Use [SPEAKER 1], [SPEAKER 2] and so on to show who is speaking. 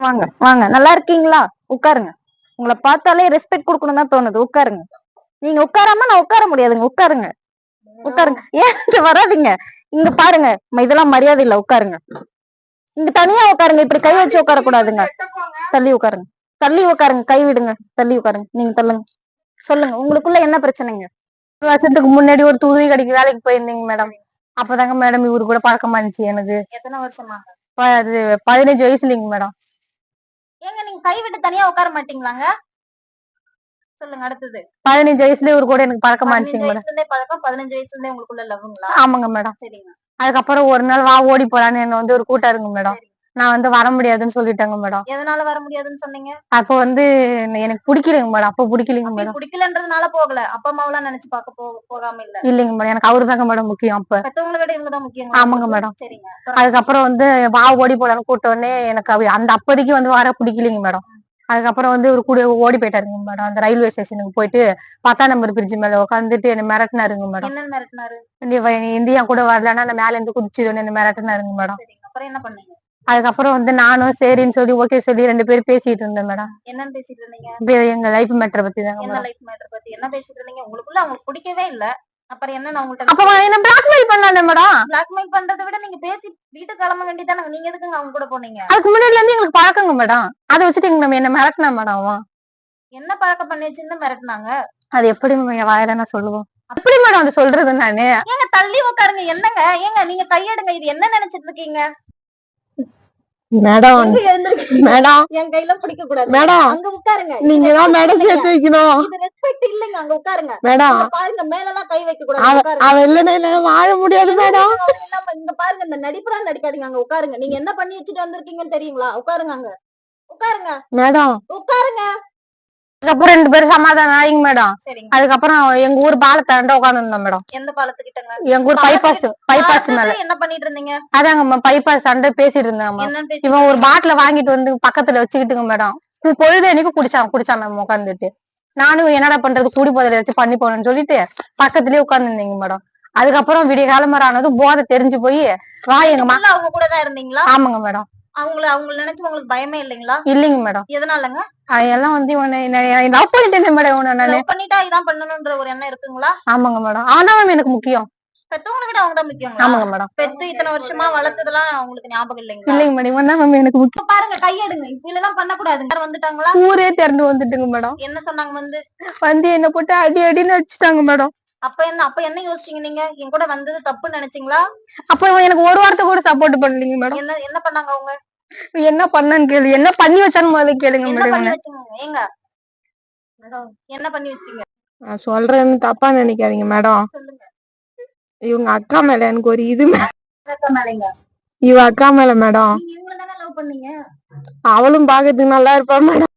[SPEAKER 1] வாங்க வாங்க, நல்லா இருக்கீங்களா? உட்காருங்க. உங்களை பார்த்தாலே ரெஸ்பெக்ட் கொடுக்கணும் தான் தோணுது. உட்காருங்க. நீங்க உட்காராம நான் உட்கார முடியாதுங்க. உட்காருங்க உட்காருங்க. ஏன் வராதீங்க? இங்க பாருங்க, இதெல்லாம் மரியாதை இல்ல. உட்காருங்க. இங்க தனியா உட்காருங்க. இப்படி கை வச்சு உட்கார கூடாதுங்க. தள்ளி உட்காருங்க. தள்ளி உட்காருங்க. கை விடுங்க. தள்ளி உட்காருங்க. நீங்க தள்ளுங்க. சொல்லுங்க, உங்களுக்குள்ள என்ன பிரச்சனைங்க? ஒரு வருஷத்துக்கு முன்னாடி ஒரு துணி கடைக்கு வேலைக்கு போயிருந்தீங்க மேடம். அப்பதாங்க மேடம் இவரு கூட பழக்கமா இருந்துச்சு எனக்கு. எத்தனை வருஷமா? 15 வயசுலீங்க மேடம். ஏங்க நீங்க கை விட்டு தனியா உட்கார மாட்டீங்களாங்க? சொல்லுங்க அடுத்தது. 15 வயசுல இவரு கூட எனக்கு பழக்கமா இருந்துச்சுங்க மேடம். 15 வயசுல இருந்தே பழக்கம். 15 வயசுல இருந்தே உங்களுக்குள்ள லவ்ங்களா? ஆமாங்க மேடம். சரிங்க. அதுக்கப்புறம் ஒரு நாள் வா ஓடி போலான்னு என்ன வந்து ஒரு கூட்டாருங்க மேடம். நான் வந்து வர முடியாதுன்னு சொல்லிட்டேங்க மேடம். எதனால வர முடியாதுன்னு சொன்னீங்க? அப்ப வந்து எனக்கு பிடிக்கலைங்க மேடம். அப்ப பிடிக்கலைங்க மேடம். பிடிக்கலன்றதுனால போகல. அப்பா அம்மாவெல்லாம் நினைச்சு பார்க்க போகாம இல்ல? இல்லைங்க மேடம். எனக்கு அவரு தாங்க மேடம் முக்கியம். அப்ப பெத்தவங்களை விட இவங்க தான் முக்கியம். ஆமாங்க மேடம். சரிங்க. அதுக்கப்புறம் வந்து வா ஓடி போலான்னு கூட்ட உடனே எனக்கு அந்த அப்போதைக்கு வந்து வர பிடிக்கலைங்க மேடம். அதுக்கப்புறம் வந்து ஒரு கூட ஓடி போயிட்டாருங்க மேடம். அந்த ரயில்வே ஸ்டேஷனுக்கு போயிட்டு 10ஆம் நம்பர் பிரிட்ஜ் மேல உட்காந்துட்டு என்ன மிரட்டினாருங்க மேடம். என்ன மிரட்டினாரு? நீ இந்தியா கூட வரலன்னா நான் மேல இருந்து குதிச்சிடுவேன்னு என்ன மிரட்டினாருங்க மேடம். அப்புறம் என்ன பண்ணீங்க? அதுக்கப்புறம் வந்து நானும் சரின்னு சொல்லி ஓகே சொல்லி 2 பேரும் பேசிட்டு இருந்தேன் மேடம். என்னன்னு பேசிட்டு இருந்தீங்க? எங்க லைஃப் மேட்டரை பத்தி தாங்க. என்ன லைஃப் மேட்டர் பத்தி என்ன பேசிட்டு இருந்தீங்க? உங்களுக்குள்ள அவங்களுக்கு பிடிக்கவே இல்ல. அப்புறம் என்ன நான் உங்கள்ட்ட அப்ப என்ன பிளாக்மெயில் பண்ணானே மேடம். பிளாக்மெயில் பண்றதை விட நீங்க பேசி வீட்டுக்கு கிளம்ப வேண்டியதானே. நீங்க எதுக்குங்க அவங்க கூட போனீங்க? அதுக்கு முன்னாடில இருந்து எங்களுக்கு பழக்கங்க மேடம். அதை வச்சுட்டு நம்ம என்ன மிரட்டினா மேடம். அவன் என்ன பழக்கம் பண்ணி வச்சிருந்து மிரட்டினாங்க? அது எப்படி வாயில நான் சொல்லுவோம்? எப்படி மேடம் அது சொல்றது? நானு ஏங்க தள்ளி உட்காருங்க. என்னங்க ஏங்க நீங்க கையெடுங்க. இது என்ன நினைச்சிட்டு இருக்கீங்க மேடம்? மேடம் என் கையில பிடிக்க கூடாது மேடம். அங்க உட்காருங்க. நீங்க தான் மேடம் சேர்த்து வைக்கணும். இது ரெஸ்பெக்ட் இல்லங்க. அங்க உட்காருங்க மேடம். பாருங்க மேல எல்லாம் கை வைக்க கூடாது. அவ இல்லன்னா வாழ முடியாது மேடம். இங்க பாருங்க, இந்த நடிப்புலாம் நடிக்காதீங்க. அங்க உட்காருங்க. நீங்க என்ன பண்ணி வச்சுட்டு வந்திருக்கீங்கன்னு தெரியுங்களா? உட்காருங்க. அங்க உட்காருங்க மேடம். உட்காருங்க. அதுக்கப்புறம் 2 பேரும் சமாதானம் ஆயிங்க மேடம். அதுக்கப்புறம் எங்க ஊர் பாலத்தாண்ட உட்கார்ந்து இருந்தோம் மேடம். எந்த பாலத்துக்கிட்டங்க? எங்க ஊர் பைபாஸ் மேல. என்ன பண்ணிட்டு இருந்தீங்க? அதாங்க பைபாஸ் சண்டை பேசிட்டு இருந்தாங்க. இவன் ஒரு பாட்டில வாங்கிட்டு வந்து பக்கத்துல வச்சுக்கிட்டுங்க மேடம். பொழுதேனைக்கும் குடிச்சான் மேம் உட்காந்துட்டு. நானும் என்னடா பண்றது, கூடி போதையில வச்சு பண்ணி போனேன்னு சொல்லிட்டு பக்கத்துலயே உட்கார்ந்து இருந்தீங்க மேடம். அதுக்கப்புறம் விடிய காலம்பரம் ஆனது போதை தெரிஞ்சு போய் வா எங்க அவங்க கூட தான் இருந்தீங்களா? ஆமாங்க மேடம். அவங்க நினைச்சு உங்களுக்கு பயமே இல்லைங்களா? இல்லைங்க மேடம். எதனாலங்க? எல்லாம் வந்து லவ் பண்ணிட்டேன் மேடம். லவ் பண்ணிட்டா இதான் பண்ணணும்ன்ற ஒரு எண்ணம் இருக்குங்களா? ஆமாங்க மேடம். அவன் தான் எனக்கு முக்கியம். பெத்தவங்களை விட அவங்க தான் முக்கியம். ஆமாங்க மேடம். பெத்து இத்தனை வருஷமா வளர்த்ததெல்லாம் அவங்களுக்கு ஞாபகம் இல்லைங்களா? இல்லைங்க மேடம். இவன் தான் எனக்கு முக்கியம். பாருங்க கையெடுங்க. இப்படிலாம் பண்ணக்கூடாது. வந்துட்டாங்களா? ஊரே திறந்து வந்துட்டுங்க மேடம். என்ன சொன்னாங்க? வந்து என்ன போட்டு அடி அடின்னு அடிச்சுட்டாங்க மேடம். அப்ப என்ன யோசிச்சீங்க நீங்க? என் கூட வந்தது தப்பு நினைச்சீங்களா? அப்ப எனக்கு ஒரு வார்த்தை கூட சப்போர்ட் பண்ணலீங்க மேடம். என்ன பண்ணாங்க அவங்க? என்ன பண்ணான்னு கேளு. என்ன பண்ணி வச்சான்னு முதல்ல கேளுங்க மேடம். ஏங்க என்ன பண்ணி வச்சீங்க? நான் சொல்றேன்னு தப்பா நினைக்காதீங்க மேடம். இவங்க அக்கா மேல எனக்கு ஒரு இது. இவ அக்கா மேல மேடம். அவளும் பாக்கிறதுக்கு நல்லா இருப்பா மேடம்.